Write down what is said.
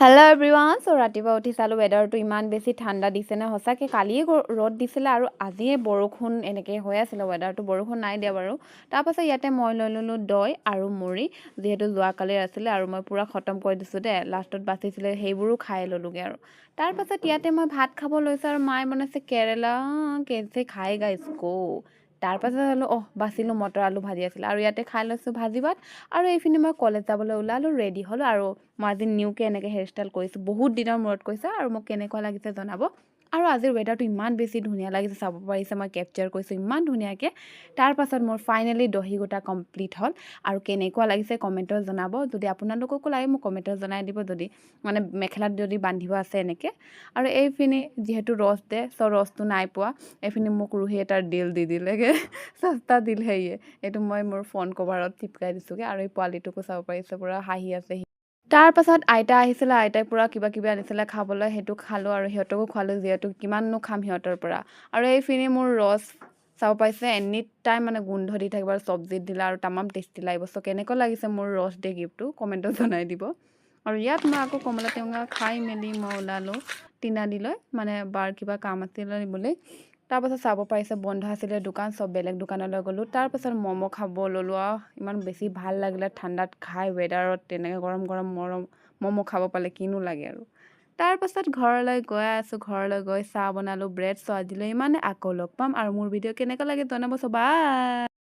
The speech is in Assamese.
Hello' everyone. চ' ৰাতিপুৱা উঠি চালোঁ ৱেডাৰটো ইমান বেছি ঠাণ্ডা দিছে নে সঁচাকৈ কালিয়ে ৰ'দ দিছিলে আৰু আজিয়ে বৰষুণ এনেকৈ হৈ আছিলে ৱেডাৰটো বৰষুণ নাই দিয়া বাৰু। তাৰপাছত ইয়াতে মই লৈ ল'লোঁ দৈ আৰু মুড়ি, যিহেতু যোৱাকালিৰ আছিলে আৰু মই পূৰা খতম কৰি দিছোঁ দে, লাষ্টত বাচিছিলে সেইবোৰো খাই ল'লোগৈ আৰু। তাৰপাছত ইয়াতে মই ভাত খাব লৈছোঁ আৰু মায়ে বনাইছে কেৰেলা, কেছে খাই গাইsko। তাৰপাছত হ'লো বাচিলোঁ মটৰ আলু ভাজি আছিলে আৰু ইয়াতে খাই লৈছোঁ ভাজি ভাত। আৰু এইপিনে মই কলেজ যাবলৈ ওলালোঁ, ৰেডি হ'লোঁ আৰু মই আজি নিউকৈ এনেকৈ হেয়াৰষ্টাইল কৰিছোঁ, বহুত দিনৰ মূৰত কৰিছোঁ আৰু মোক কেনেকুৱা লাগিছে জনাব। আৰু আজিৰ ৱেডাৰটো ইমান বেছি ধুনীয়া লাগিছে, চাব পাৰিছে মই কেপচাৰ কৰিছোঁ ইমান ধুনীয়াকৈ। তাৰপাছত মোৰ ফাইনেলি দহি গোটা কমপ্লিট হ'ল আৰু কেনেকুৱা লাগিছে কমেণ্টত জনাব। যদি আপোনালোককো লাগে মোক কমেণ্টত জনাই দিব, যদি মানে মেখেলাত যদি বান্ধিব আছে এনেকৈ। আৰু এইপিনে যিহেতু ৰছ দে, চ' ৰছটো নাই পোৱা, এইপিনে মোক ৰুহি এটাৰ ডিল দি দিলেগৈ সস্তা দিল হেৰিয়ে। এইটো মই মোৰ ফোন কভাৰত চিপকাই দিছোঁগৈ আৰু এই পোৱালিটোকো চাব পাৰিছে পূৰা হাঁহি আছে। তাৰপাছত আইতা আহিছিলে, আইতাই পূৰা কিবা কিবি আনিছিলে খাবলৈ, সেইটো খালোঁ আৰু সিহঁতকো খোৱালোঁ, যিহেতু কিমাননো খাম সিহঁতৰ পৰা। আৰু এইপিনে মোৰ ৰছ চাব পাইছে, এনি টাইম মানে গোন্ধ দি থাকিব আৰু চব্জিত দিলে আৰু তামাম টেষ্টি লাগিব। চ' কেনেকুৱা লাগিছে মোৰ ৰছ ডে গিফ্টটো কমেণ্টত জনাই দিব। আৰু ইয়াত মই আকৌ কমলা টেঙা খাই মেলি মই ওলালোঁ তিনিআলিলৈ, মানে বাৰ কিবা কাম আছিলে বুলি। তাৰপাছত চাব পাৰিছে বন্ধ আছিলে দোকান, চব বেলেগ দোকানলৈ গ'লোঁ। তাৰপাছত ম'ম' খাব ল'লোঁ আৰু ইমান বেছি ভাল লাগিলে ঠাণ্ডাত খাই, ৱেডাৰত তেনেকৈ গৰম গৰম ম'ম' খাব পালে কিনো লাগে আৰু। তাৰপাছত ঘৰলৈ গৈ আছোঁ, ঘৰলৈ গৈ চাহ বনালোঁ, ব্ৰেড। চ' আজিলৈ ইমানে, আকৌ লগ পাম আৰু মোৰ ভিডিঅ' কেনেকুৱা লাগে জনাব। চ' বাই।